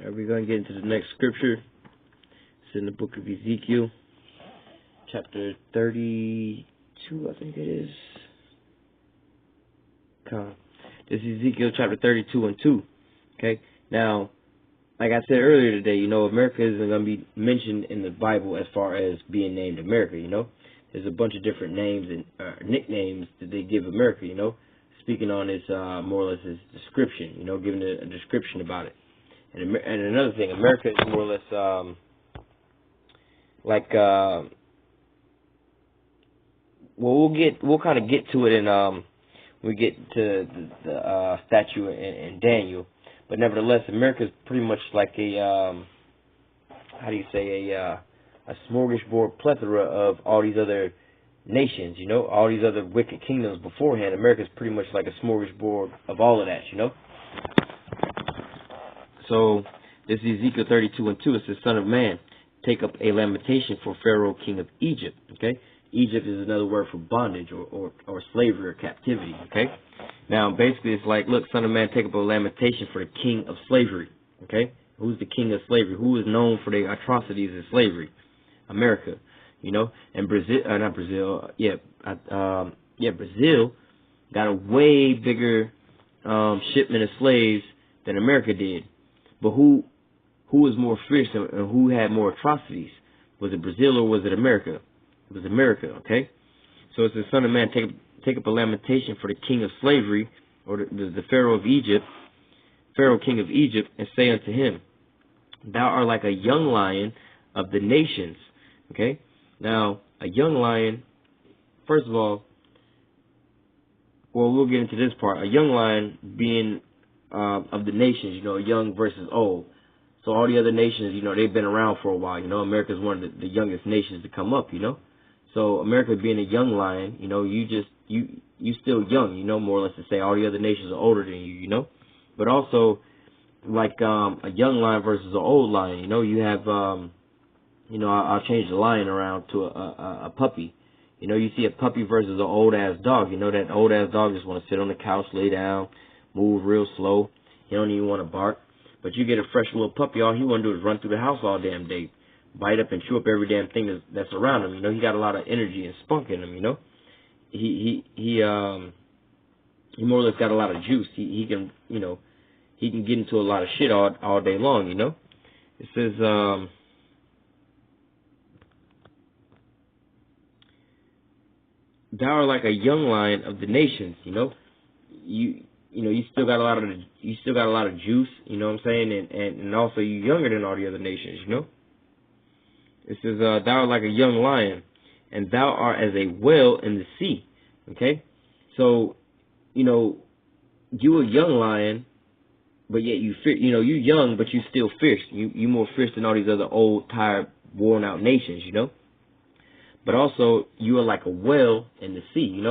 We're going to get into the next scripture. It's in the book of Ezekiel, chapter 32, I think it is. This is Ezekiel chapter 32 and 2. Okay, now, like I said earlier today, America isn't going to be mentioned in the Bible as far as being named America, There's a bunch of different names and nicknames that they give America, Speaking on its, more or less, its description, giving a description about it. And another thing, America is more or less, we'll kind of get to it in, we get to the statue in Daniel. But nevertheless, America is pretty much like a smorgasbord plethora of all these other nations, all these other wicked kingdoms beforehand. America is pretty much like a smorgasbord of all of that, So this is Ezekiel 32 and 2. It says, Son of man, take up a lamentation for Pharaoh, king of Egypt. Okay, Egypt is another word for bondage or slavery or captivity. Okay. Now, basically, it's like, look, son of man, take up a lamentation for the king of slavery, okay? Who's the king of slavery? Who is known for their atrocities in slavery? America, and Brazil, Brazil got a way bigger shipment of slaves than America did. But who was more fierce and who had more atrocities? Was it Brazil or was it America? It was America, okay? So it says, son of man, take up a lamentation for the king of slavery, or the Pharaoh of Egypt, Pharaoh king of Egypt, and say unto him, thou art like a young lion of the nations. Okay? Now, a young lion, first of all, we'll get into this part. A young lion being of the nations, young versus old. So all the other nations, they've been around for a while. America's one of the youngest nations to come up, So America being a young lion, you still young, more or less to say. All the other nations are older than you, But also, like a young lion versus an old lion, you have, I'll change the lion around to a puppy. You see a puppy versus an old-ass dog. That old-ass dog just want to sit on the couch, lay down, move real slow. He don't even want to bark. But you get a fresh little puppy, all he want to do is run through the house all damn day. Bite up and chew up every damn thing that's around him. He got a lot of energy and spunk in him, He more or less got a lot of juice. He can, he can get into a lot of shit all day long, It says, thou art like a young lion of the nations, you still got a lot of juice, what I'm saying, and also you're younger than all the other nations, It says, thou art like a young lion, and thou art as a whale in the sea. Okay? So, you a young lion, but yet you young, but you still fierce. You more fierce than all these other old, tired, worn out nations, But also, you are like a whale in the sea,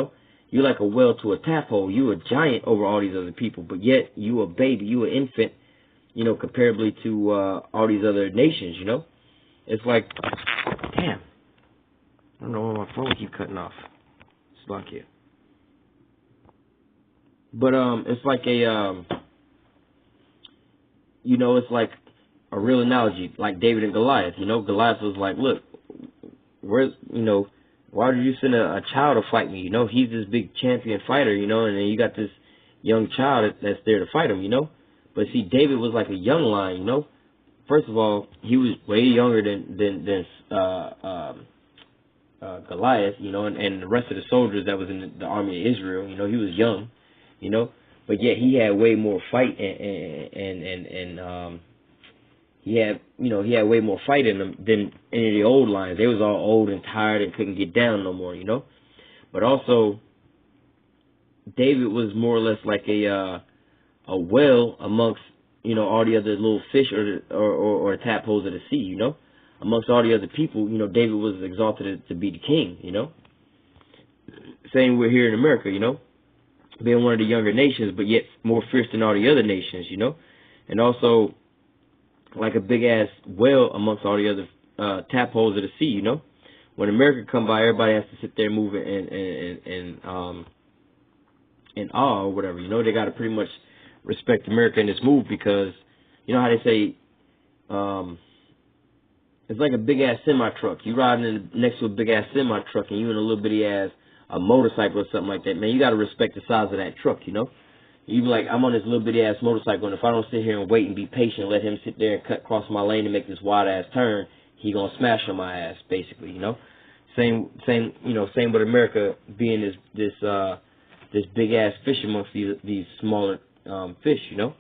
You're like a whale to a tadpole. You a giant over all these other people, but yet you a baby, you an infant, comparably to all these other nations, It's like, damn, I don't know why my phone keep cutting off. It's like here. But it's like a it's like a real analogy, like David and Goliath. Goliath was like, look, where's why did you send a child to fight me? He's this big champion fighter, and then you got this young child that's there to fight him, But see, David was like a young lion, First of all, he was way younger than Goliath, and the rest of the soldiers that was in the army of Israel. He was young, but yet he had way more fight and he had way more fight in him than any of the old lions. They was all old and tired and couldn't get down no more, But also, David was more or less like a whale amongst all the other little fish or tadpoles of the sea, Amongst all the other people, David was exalted to be the king, Same we're here in America, Being one of the younger nations, but yet more fierce than all the other nations, And also, like a big-ass whale amongst all the other tadpoles of the sea, When America come by, everybody has to sit there moving in awe or whatever, They got to pretty much respect America in this move because, how they say, It's like a big ass semi truck. You riding next to a big ass semi truck, and you in a little bitty ass a motorcycle or something like that. Man, you gotta respect the size of that truck, you know. You be like, I'm on this little bitty ass motorcycle, and if I don't sit here and wait and be patient, let him sit there and cut across my lane and make this wide ass turn, he gonna smash on my ass, basically, you know. Same, same with America being this big ass fish amongst these smaller fish, you know.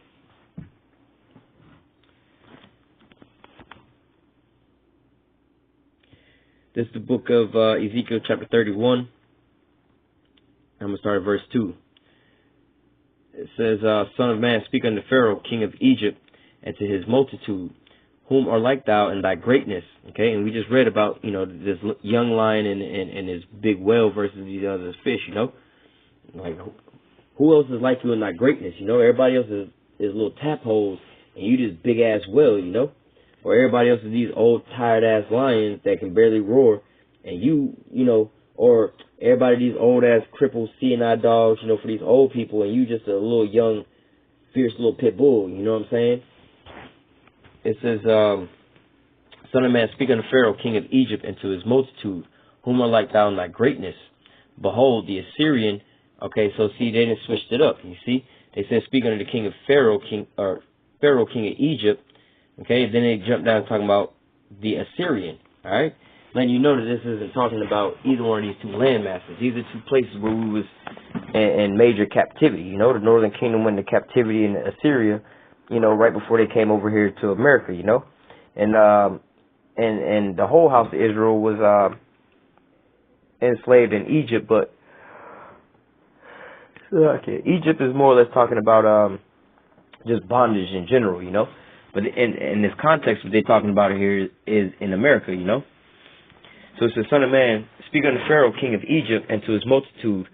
This is the book of Ezekiel chapter 31. I'm going to start at verse 2. It says, Son of man, speak unto Pharaoh, king of Egypt, and to his multitude, whom are like thou in thy greatness. Okay, and we just read about, this young lion and his big whale versus these other fish, Like, who else is like you in thy greatness, Everybody else is little tadpoles, and you this big-ass whale, Or everybody else is these old, tired-ass lions that can barely roar, and or everybody these old-ass, crippled, seeing-eye dogs, for these old people, and you just a little young, fierce little pit bull, you know what I'm saying? It says, Son of man, speak unto Pharaoh, king of Egypt, and to his multitude, whom are like thou in thy greatness. Behold, the Assyrian. Okay, so see, they didn't switch it up, you see? They said, speak unto the king of Pharaoh, king of Egypt. Okay, then they jump down talking about the Assyrian, all right? Letting you know that this isn't talking about either one of these two land masses. These are two places where we was in major captivity. The northern kingdom went into captivity in Assyria, right before they came over here to America, And the whole house of Israel was enslaved in Egypt, but Egypt is more or less talking about just bondage in general, But in this context, what they're talking about here is in America, So it says, Son of man, speak unto Pharaoh, king of Egypt, and to his multitude,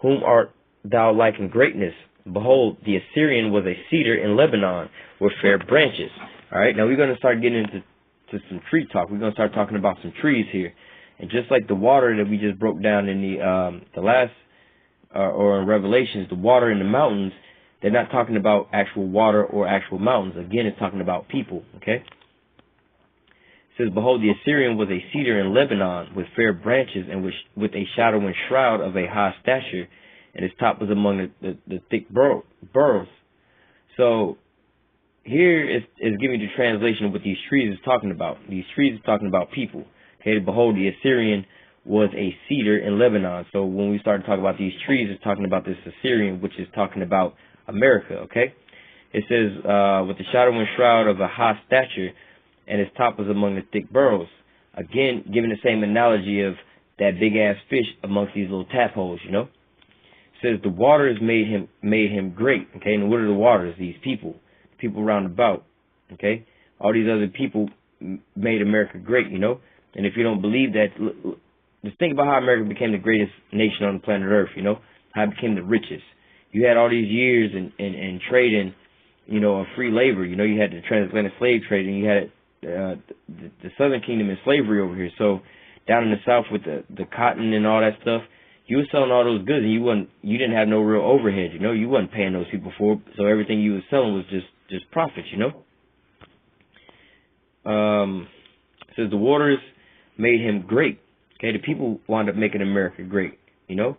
whom art thou like in greatness? Behold, the Assyrian was a cedar in Lebanon with fair branches. All right, now we're going to start getting into some tree talk. We're going to start talking about some trees here. And just like the water that we just broke down in the last, or in Revelations, the water in the mountains, they're not talking about actual water or actual mountains. Again, it's talking about people, okay? It says, Behold, the Assyrian was a cedar in Lebanon with fair branches and with a shadow and shroud of a high stature, and its top was among the thick burrows. So here is giving the translation of what these trees is talking about. These trees is talking about people. Okay, behold, the Assyrian was a cedar in Lebanon. So when we start to talk about these trees, it's talking about this Assyrian, which is talking about America, okay? It says, with the shadow and shroud of a high stature, and its top was among the thick burrows. Again, giving the same analogy of that big-ass fish amongst these little tadpoles, It says, the waters made him great, okay? And what are the waters? These people round about, okay? All these other people made America great, And if you don't believe that, just think about how America became the greatest nation on the planet Earth, How it became the richest. You had all these years in trading, of free labor. You had the transatlantic slave trade, and you had the Southern Kingdom in slavery over here. So down in the South with the cotton and all that stuff, you were selling all those goods, and you didn't have no real overhead. You wasn't paying those people for it. So everything you was selling was just profits. It says the waters made him great. Okay, the people wound up making America great. The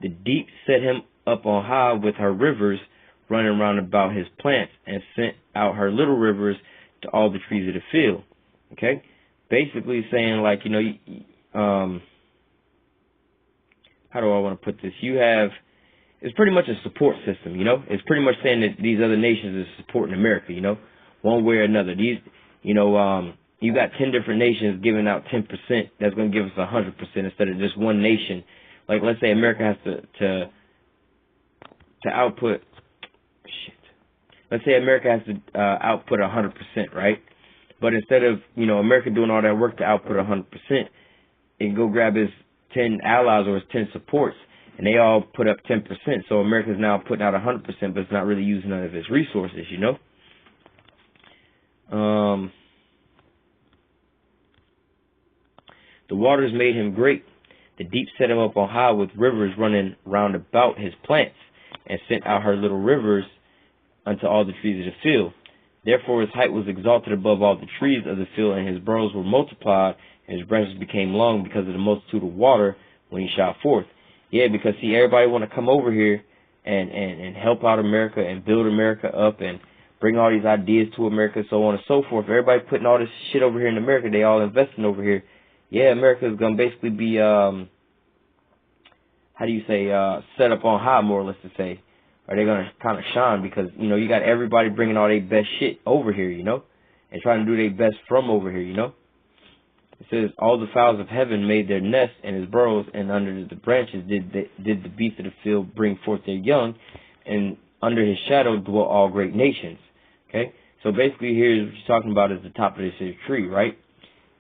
deep set him up on high with her rivers running round about his plants, and sent out her little rivers to all the trees of the field. Okay, basically saying like, how do I want to put this? It's pretty much a support system, It's pretty much saying that these other nations are supporting America, one way or another. These, you got 10 different nations giving out 10%. That's going to give us 100% instead of just one nation. Like, let's say America has to output, let's say America has to output 100%, right? But instead of, America doing all that work to output 100%, it can go grab his 10 allies or his 10 supports, and they all put up 10%. So America's now putting out 100%, but it's not really using none of its resources, The waters made him great. The deep set him up on high with rivers running round about his plants, and sent out her little rivers unto all the trees of the field. Therefore his height was exalted above all the trees of the field, and his boughs were multiplied, and his branches became long because of the multitude of water when he shot forth. Yeah, because see, everybody want to come over here and help out America and build America up and bring all these ideas to America, so on and so forth. Everybody putting all this shit over here in America. They all investing over here. Yeah, America is gonna basically be how do you say, set up on high, more or less to say. Or they're going to kind of shine because, you know, you got everybody bringing all their best shit over here, you know, and trying to do their best from over here, you know. It says, all the fowls of heaven made their nests in his burrows, and under the branches did the beasts of the field bring forth their young, and under his shadow dwell all great nations. Okay, so basically here what you're talking about is the top of this tree, right?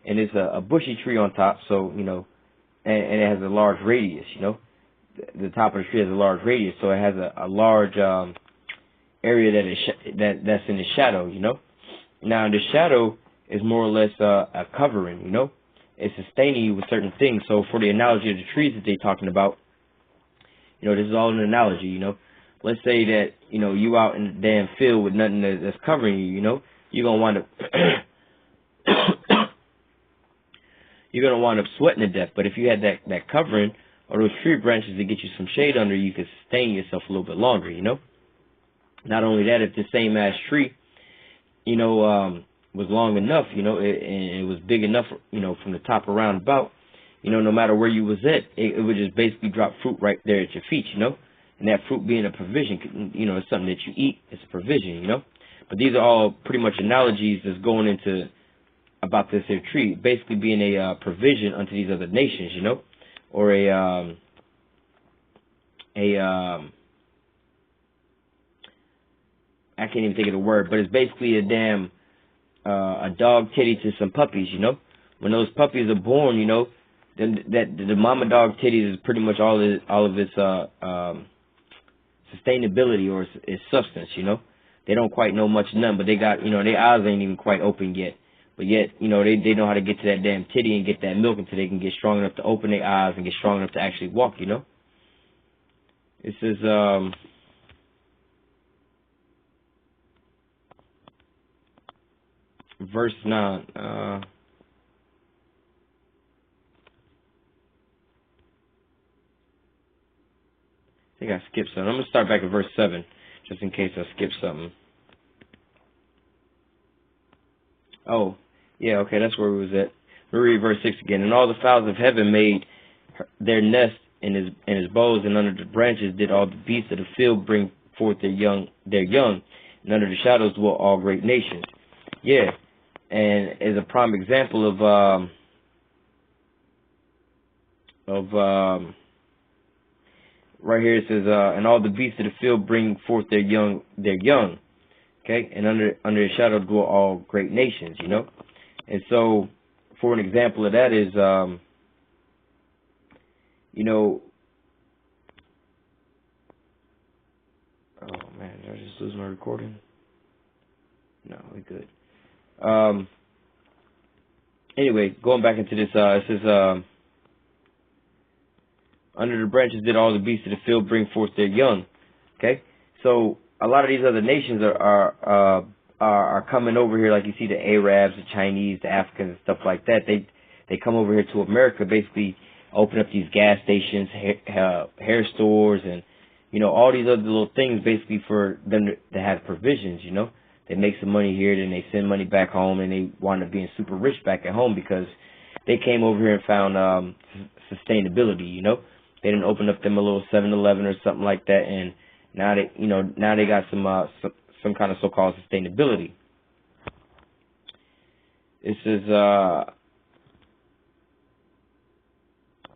And it's a bushy tree on top, so, you know, and it has a large radius, you know. The top of the tree has a large radius, so it has a large area that's in the shadow, you know. Now the shadow is more or less a covering, you know. It's sustaining you with certain things. So for the analogy of the trees that they're talking about, you know, this is all an analogy, you know. Let's say that, you know, you out in the damn field with nothing that's covering you, you know. You're gonna wind up you're gonna wind up sweating to death. But if you had that covering or those tree branches to get you some shade under, you could sustain yourself a little bit longer, you know. Not only that, if the same ass tree, you know, was long enough, you know, and it was big enough, you know, from the top around about, you know, no matter where you was at, it would just basically drop fruit right there at your feet, you know. And that fruit being a provision, you know, it's something that you eat, it's a provision, you know. But these are all pretty much analogies that's going into about this here tree, basically being a provision unto these other nations, you know. Or I can't even think of the word, but it's basically a damn a dog titty to some puppies, you know. When those puppies are born, you know, then the mama dog titties is pretty much all of its sustainability or its substance, you know. They don't quite know much none, but they got, you know, their eyes ain't even quite open yet. But yet, you know, they know how to get to that damn titty and get that milk until they can get strong enough to open their eyes and get strong enough to actually walk, you know. This is, verse 9. I think I skipped something. I'm going to start back at verse 7, just in case I skipped something. Oh, yeah, okay, that's where we was at. We'll read verse 6 again. And all the fowls of heaven made their nest in his boughs, and under the branches did all the beasts of the field bring forth their young, and under the shadows dwell all great nations. Yeah, and as a prime example of right here it says, and all the beasts of the field bring forth their young. Okay, and under his shadow dwell all great nations, you know. And so, for an example of that is, you know, oh man, did I just lose my recording? No, we good. Anyway, going back into this, it says, under the branches did all the beasts of the field bring forth their young. Okay, so a lot of these other nations are coming over here, like you see the Arabs, the Chinese, the Africans, and stuff like that. They come over here to America, basically open up these gas stations, hair stores, and you know all these other little things, basically for them to have provisions. You know, they make some money here, then they send money back home, and they wind up being super rich back at home because they came over here and found sustainability. You know, they didn't open up them a little 7-Eleven or something like that, and now they got some kind of so-called sustainability. This is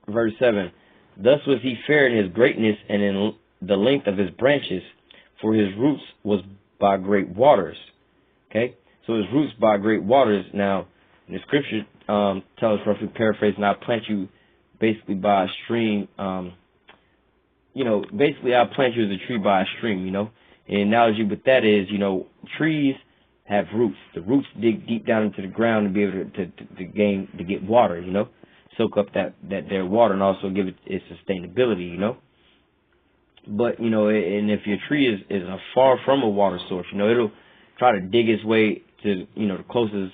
verse 7. Thus was he fair in his greatness and in the length of his branches, for his roots was by great waters. Okay, so his roots by great waters. Now, in the scripture tells us, roughly paraphrasing, I'll plant you basically by a stream. You know, basically I'll plant you as a tree by a stream, you know. And the analogy with that is, you know, trees have roots. The roots dig deep down into the ground to be able to get water, you know, soak up their water and also give it its sustainability, you know. But, you know, and if your tree is far from a water source, you know, try to dig its way to, the closest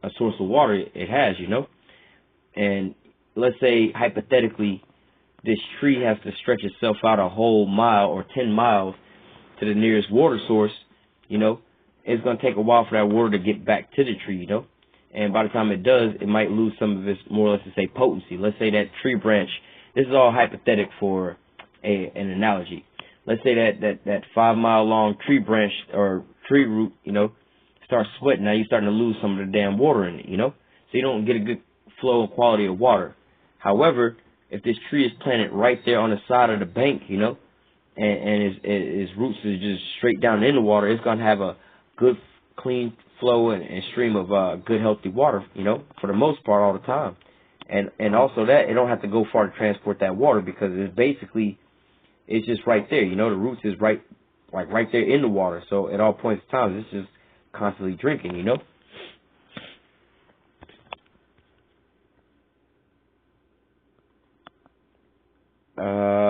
a source of water it has, And let's say, hypothetically, this tree has to stretch itself out a whole mile or 10 miles to the nearest water source, it's going to take a while for that water to get back to the tree, And by the time it does, it might lose some of its, more or less to say, potency. Let's say that tree branch, this is all hypothetical for an analogy. Let's say that 5 mile long tree branch or tree root, starts sweating. Now you're starting to lose some of the damn water in it, So you don't get a good flow and quality of water. However, if this tree is planted right there on the side of the bank, and its roots is just straight down in the water, it's going to have a good, clean flow and stream of good, healthy water, for the most part all the time. And also that, it don't have to go far to transport that water because it's just right there, the roots is right there in the water. So at all points of time, it's just constantly drinking,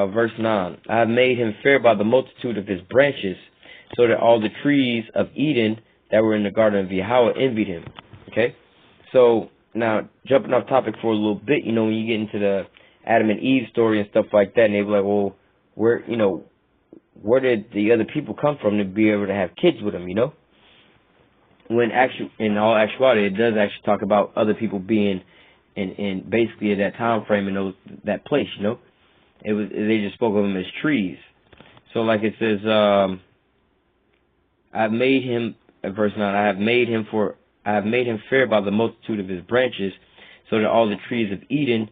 Verse 9, I have made him fair by the multitude of his branches, so that all the trees of Eden that were in the garden of Yahweh envied him. Okay? So, now, jumping off topic for a little bit, when you get into the Adam and Eve story and stuff like that, and they be like, well, where did the other people come from to be able to have kids with them, When in all actuality, it does actually talk about other people being in basically at that time frame in that place, they just spoke of them as trees. So like it says, I've made him, verse 9, I have made him fair by the multitude of his branches, so that all the trees of Eden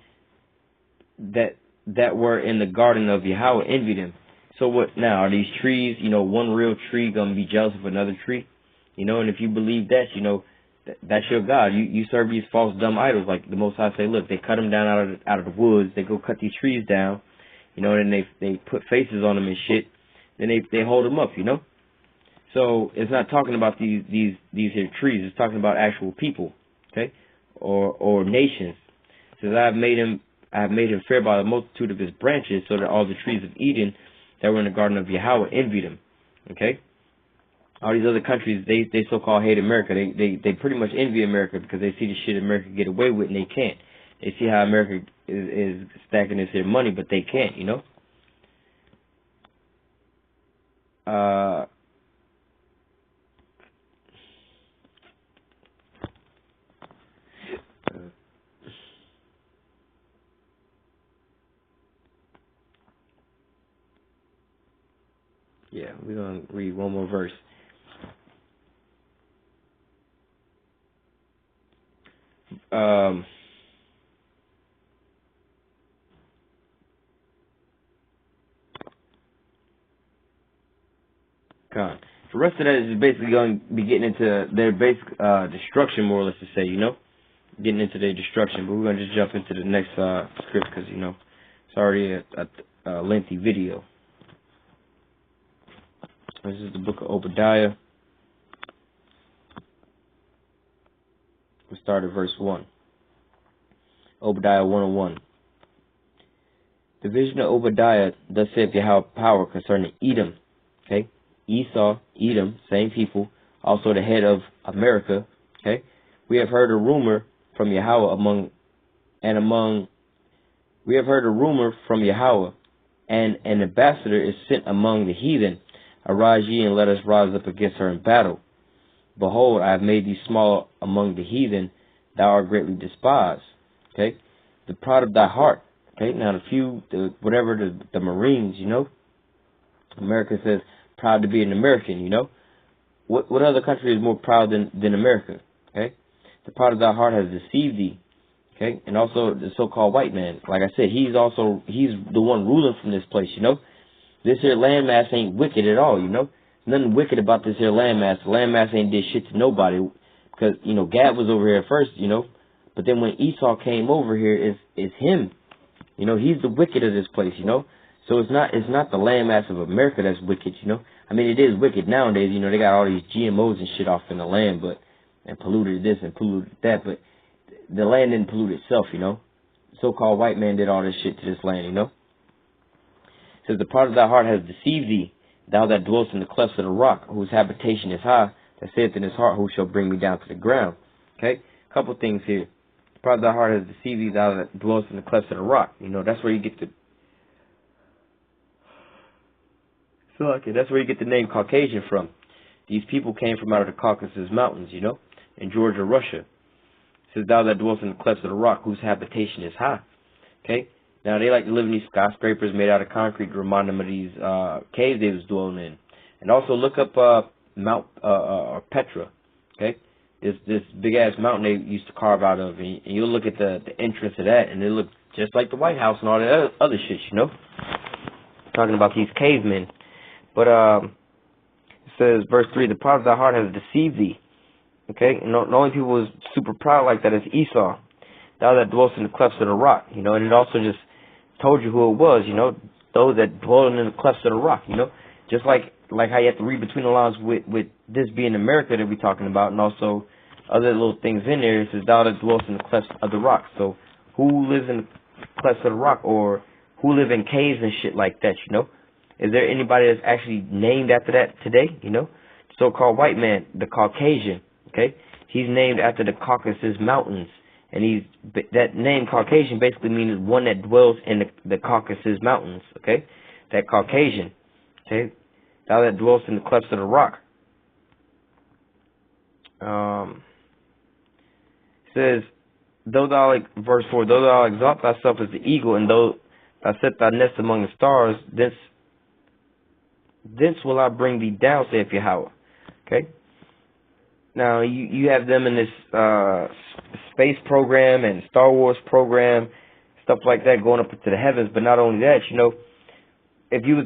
that were in the garden of Yahweh envied him. So what now? Are these trees, one real tree gonna be jealous of another tree? And if you believe that, that's your God. You serve these false dumb idols, like the Most High say, look, they cut them down out of the woods, they go cut these trees down, and they put faces on them and shit, then they hold them up, So it's not talking about these here trees, it's talking about actual people, okay, or nations. It says I have made him fair by the multitude of his branches, so that all the trees of Eden that were in the garden of Yahweh envied him. Okay, all these other countries, they so-called hate America. They pretty much envy America because they see the shit America get away with and they can't. They see how America is stacking this here money, but they can't. Yeah, we're going to read one more verse. The rest of that is basically going to be getting into their basic destruction, more or less to say, getting into their destruction. But we're going to just jump into the next script because, it's already a lengthy video. This is the book of Obadiah. We'll start at verse 1. Obadiah 1:1. The vision of Obadiah, thus saith Yahweh power concerning Edom. Okay? Esau, Edom, same people, also the head of America. Okay? We have heard a rumor from Yahweh we have heard a rumor from Yahweh, and an ambassador is sent among the heathen. Arise ye, and let us rise up against her in battle. Behold, I have made thee small among the heathen, thou art greatly despised. Okay? The pride of thy heart. Okay? Now the Marines, America says, proud to be an American, What other country is more proud than America? Okay? The pride of thy heart has deceived thee. Okay? And also the so-called white man. Like I said, he's the one ruling from this place, This here landmass ain't wicked at all, Nothing wicked about this here landmass. The landmass ain't did shit to nobody. Because, Gad was over here first, But then when Esau came over here, it's him. He's the wicked of this place, So it's not the landmass of America that's wicked, I mean, it is wicked nowadays, they got all these GMOs and shit off in the land, and polluted this and polluted that, but the land didn't pollute itself, So-called white man did all this shit to this land, It says, the part of thy heart has deceived thee, thou that dwellest in the clefts of the rock, whose habitation is high, that saith in his heart, who shall bring me down to the ground. Okay? Couple things here. The pride of thy heart has deceived thee, thou that dwellest in the clefts of the rock. You know, that's where you get the that's where you get the name Caucasian from. These people came from out of the Caucasus Mountains, you know, in Georgia, Russia. It says, thou that dwellest in the clefts of the rock, whose habitation is high. Okay? Now, they like to live in these skyscrapers made out of concrete to remind them of these caves they was dwelling in. And also look up Mount Petra. Okay? This big-ass mountain they used to carve out of. And you'll look at the entrance of that, and it looks just like the White House and all that other shit, you know? Talking about these cavemen. But it says, verse 3, the pride of thy heart has deceived thee. Okay? And the only people who was super proud like that is Esau. Thou that dwellest in the clefts of the rock. You know, and it also just told you who it was, you know, those that dwell in the clefts of the rock, you know. Just like how you have to read between the lines with this being America that we're talking about, and also other little things in there. It says, thou that dwellest in the clefts of the rock. So who lives in the clefts of the rock, or who live in caves and shit like that, you know? Is there anybody that's actually named after that today, you know? So-called white man, the Caucasian, okay? He's named after the Caucasus Mountains. And that name Caucasian basically means one that dwells in the Caucasus Mountains, okay? That Caucasian, okay? Thou that dwellest in the clefts of the rock. Says, verse 4, though thou exalt thyself as the eagle, and though thou set thy nest among the stars, thence will I bring thee down, saith Yahweh. Okay? Now, you have them in this space program and Star Wars program, stuff like that, going up into the heavens. But not only that, you know, if you was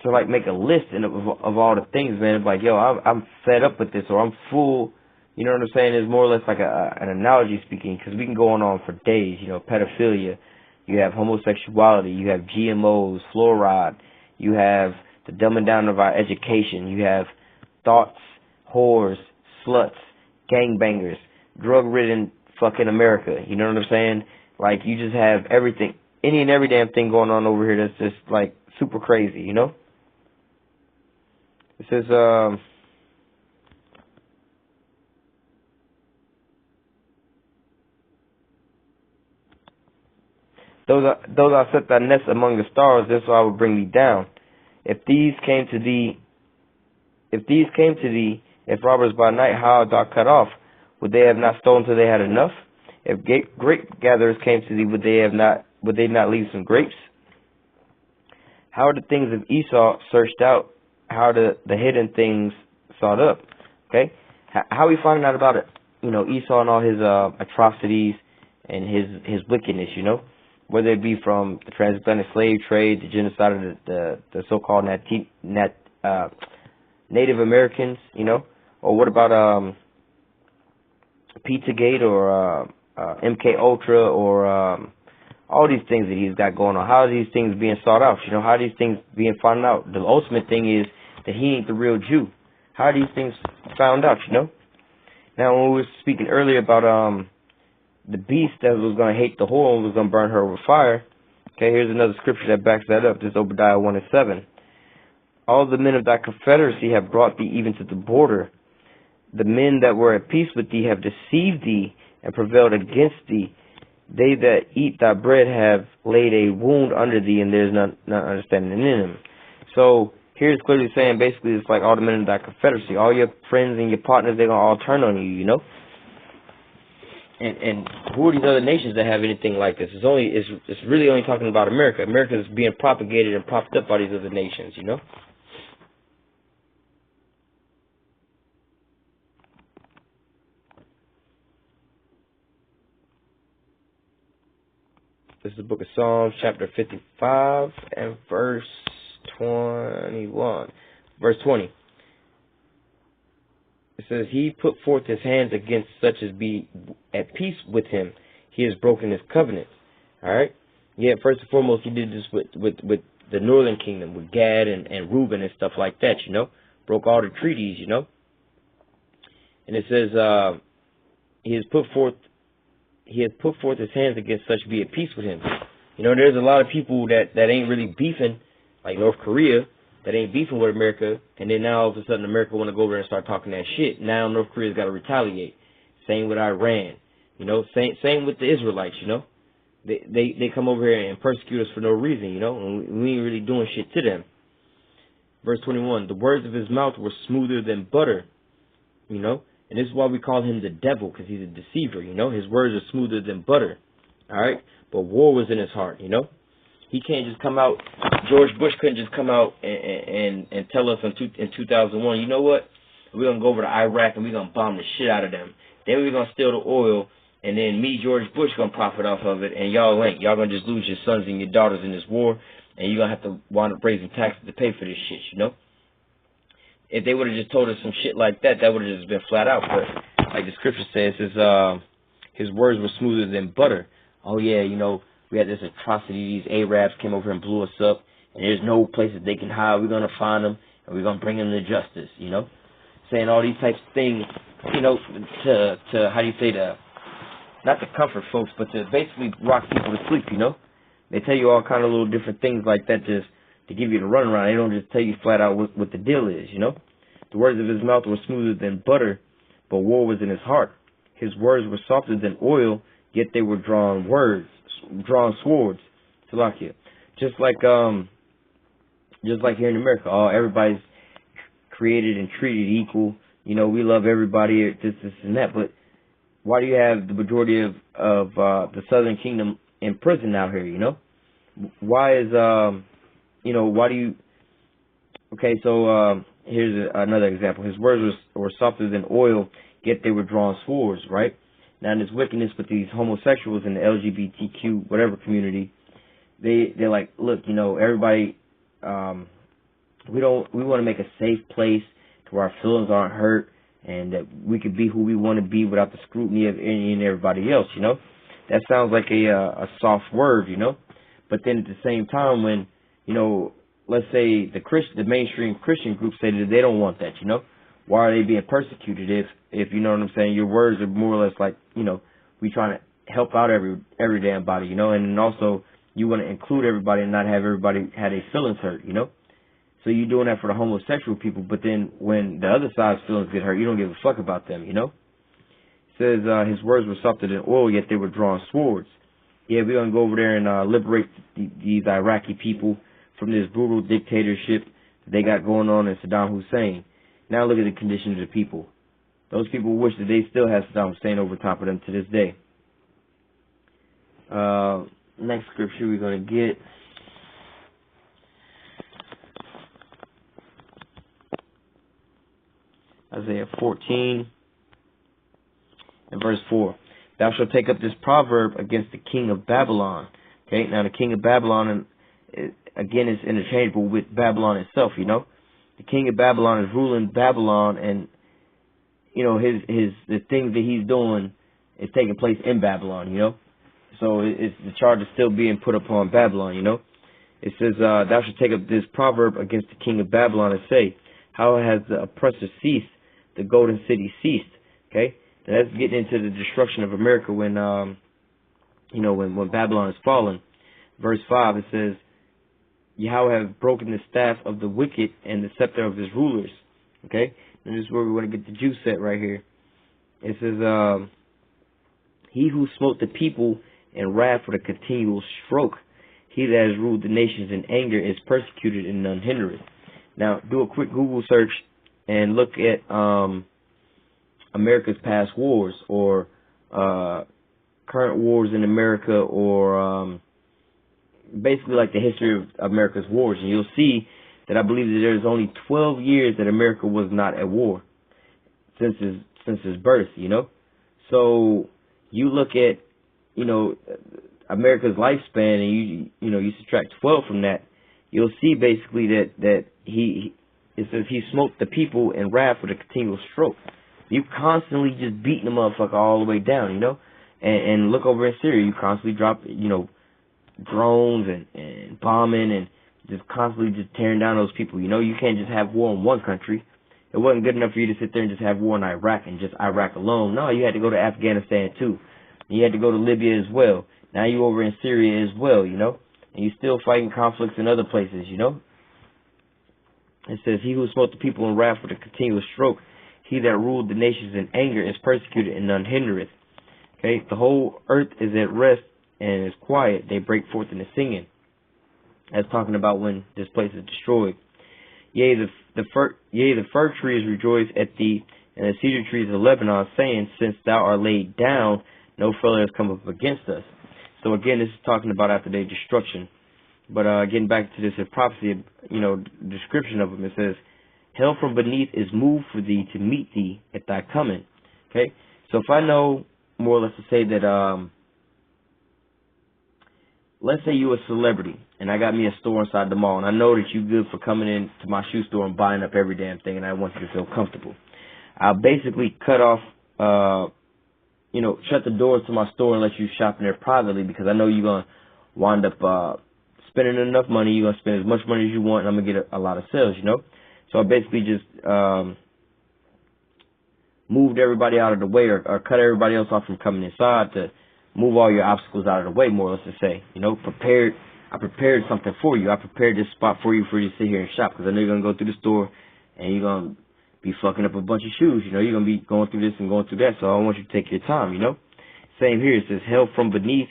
to like make a list of all the things, man, like, yo, I'm fed up with this, or I'm full, you know what I'm saying? It's more or less like an analogy speaking, because we can go on for days, you know, pedophilia, you have homosexuality, you have GMOs, fluoride, you have the dumbing down of our education, you have thoughts, whores, sluts, gangbangers, drug-ridden fucking America. You know what I'm saying? Like, you just have everything, any and every damn thing going on over here that's just, like, super crazy, you know? It says, though thou set thy nest among the stars, this I will bring thee down. If these came to thee, if robbers by night, how art thou cut off? Would they have not stolen till they had enough? If grape gatherers came to thee, would they not leave some grapes? How are the things of Esau searched out? How are the hidden things sought up? Okay, how are we finding out about it? You know, Esau and all his atrocities and his wickedness. You know, whether it be from the transatlantic slave trade, the genocide of the so-called Native Americans. You know, or what about Pt3 or MK Ultra or all these things that he's got going on. How are these things being sought out? You know, how are these things being found out? The ultimate thing is that he ain't the real Jew. How are these things found out, you know? Now, when we were speaking earlier about the beast that was going to hate the whore and was going to burn her with fire, okay, here's another scripture that backs that up. This is Obadiah 1:7. All the men of thy confederacy have brought thee even to the border. The men that were at peace with thee have deceived thee and prevailed against thee. They that eat thy bread have laid a wound under thee, and there is none understanding in them. So here it's clearly saying, basically, it's like all the men of thy confederacy, all your friends and your partners, they're gonna all turn on you, you know. And who are these other nations that have anything like this? It's really only talking about America. America is being propagated and propped up by these other nations, you know. This is the book of Psalms, chapter 55, and verse 21. Verse 20. It says, he put forth his hands against such as be at peace with him. He has broken his covenant. All right? Yeah, first and foremost, he did this with the northern kingdom, with Gad and Reuben and stuff like that, you know? Broke all the treaties, you know? And it says, he has put forth his hands against such be at peace with him. You know, there's a lot of people that ain't really beefing, like North Korea, that ain't beefing with America, and then now all of a sudden America want to go over there and start talking that shit. Now North Korea's got to retaliate. Same with Iran. You know, same with the Israelites. You know, they come over here and persecute us for no reason. You know, and we ain't really doing shit to them. Verse 21, the words of his mouth were smoother than butter. You know, and this is why we call him the devil, because he's a deceiver. You know, his words are smoother than butter. All right, but war was in his heart. You know. He can't just come out. George Bush couldn't just come out and tell us in 2001, you know what? We're going to go over to Iraq and we're going to bomb the shit out of them. Then we're going to steal the oil, and then me, George Bush, going to profit off of it, and y'all ain't. Y'all going to just lose your sons and your daughters in this war, and you're going to have to wind up raising taxes to pay for this shit, you know? If they would have just told us some shit like that, that would have just been flat out. But like the scripture says, his words were smoother than butter. Oh, yeah, you know, we had this atrocity. These Arabs came over and blew us up, and there's no place that they can hide. We're going to find them, and we're going to bring them to justice, you know? Saying all these types of things, you know, to how do you say, not to comfort folks, but to basically rock people to sleep, you know? They tell you all kind of little different things like that just to give you the runaround. They don't just tell you flat out what the deal is, you know? The words of his mouth were smoother than butter, but war was in his heart. His words were softer than oil, yet they were drawn swords. Salakia. Just like here in America, everybody's created and treated equal. You know, we love everybody, this and that. But why do you have the majority of the Southern Kingdom in prison out here? You know, why is why do you? Okay, so here's another example. His words were softer than oil, yet they were drawn swords. Right. Now, in this wickedness with these homosexuals in the LGBTQ whatever community, they're like, look, you know, everybody, we want to make a safe place to where our feelings aren't hurt and that we can be who we want to be without the scrutiny of any and everybody else. You know, that sounds like a soft word, you know, but then at the same time, when, you know, let's say the mainstream Christian groups say that they don't want that, you know. Why are they being persecuted if you know what I'm saying? Your words are more or less like, you know, we trying to help out every damn body, you know, and then also you want to include everybody and not have everybody have their feelings hurt, you know. So you're doing that for the homosexual people, but then when the other side's feelings get hurt, you don't give a fuck about them, you know. It says his words were softer than oil, yet they were drawn swords. Yeah, we're gonna go over there and liberate these Iraqi people from this brutal dictatorship that they got going on in Saddam Hussein. Now look at the condition of the people. Those people wish that they still have Saddam Hussein over top of them to this day. Next scripture we're going to get. Isaiah 14 and verse 4. Thou shalt take up this proverb against the king of Babylon. Okay, now the king of Babylon, again, is interchangeable with Babylon itself, you know. The king of Babylon is ruling Babylon, and you know the things that he's doing is taking place in Babylon, you know. So it's the charge is still being put upon Babylon, you know. It says, "Thou shalt take up this proverb against the king of Babylon and say, How has the oppressor ceased? The golden city ceased." Okay, now that's getting into the destruction of America when when Babylon is fallen. Verse 5 it says, Yahweh have broken the staff of the wicked and the scepter of his rulers. Okay? And this is where we want to get the juice set right here. It says, he who smote the people in wrath with a continual stroke, he that has ruled the nations in anger is persecuted and none hindereth. Now, do a quick Google search and look at America's past wars or current wars in America or basically like the history of America's wars, and you'll see that I believe that there's only 12 years that America was not at war since its birth, you know. So you look at, you know, America's lifespan, and you subtract 12 from that, you'll see basically that it says he smote the people in wrath with a continual stroke. You constantly just beating the motherfucker all the way down, you know. And look over in Syria, you constantly drop, you know, drones and bombing and just constantly just tearing down those people. You know, you can't just have war in one country. It wasn't good enough for you to sit there and just have war in Iraq and just Iraq alone. No, you had to go to Afghanistan too. And you had to go to Libya as well. Now you over in Syria as well, you know. And you're still fighting conflicts in other places, you know. It says, he who smote the people in wrath with a continuous stroke, he that ruled the nations in anger is persecuted and none hindereth. Okay, the whole earth is at rest and is quiet. They break forth in the singing. That's talking about when this place is destroyed. Yea, the fir tree is rejoiced at thee, and the cedar trees of Lebanon, saying, since thou art laid down, no fellow has come up against us. So again, this is talking about after their destruction. But getting back to this prophecy, description of them, it says, hell from beneath is moved for thee to meet thee at thy coming. Okay, so if I know more or less to say that, let's say you're a celebrity, and I got me a store inside the mall, and I know that you're good for coming in to my shoe store and buying up every damn thing, and I want you to feel comfortable. I'll basically cut off, shut the doors to my store and let you shop in there privately, because I know you're going to wind up spending enough money. You're going to spend as much money as you want, and I'm going to get a lot of sales, So I basically just moved everybody out of the way, or cut everybody else off from coming inside to move all your obstacles out of the way, more or less to say. I prepared something for you. I prepared this spot for you to sit here and shop, because I know you're going to go through the store and you're going to be fucking up a bunch of shoes. You're going to be going through this and going through that, so I want you to take your time, Same here. It says, hell from beneath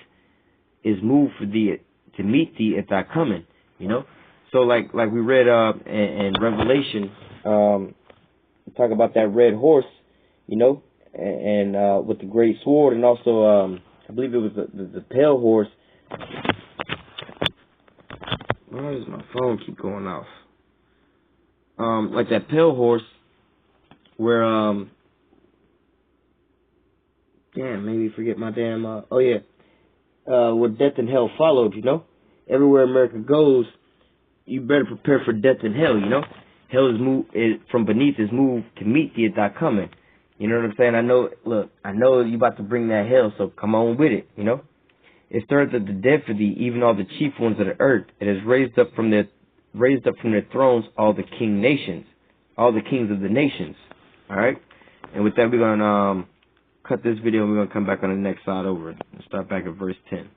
is moved for thee to meet thee at thy coming, So like we read in Revelation, talk about that red horse, and with the great sword, and also I believe it was the pale horse. Why does my phone keep going off? Like that pale horse, where maybe forget my damn where death and hell followed. Everywhere America goes, you better prepare for death and hell. Hell from beneath is moved to meet thee at thy coming. You know what I'm saying? I know you about to bring that hell, so come on with it, It stirreth up the dead for thee, even all the chief ones of the earth. It has raised up from their thrones all the all the kings of the nations. Alright? And with that, we're going to cut this video, and we're going to come back on the next side over it and start back at verse 10.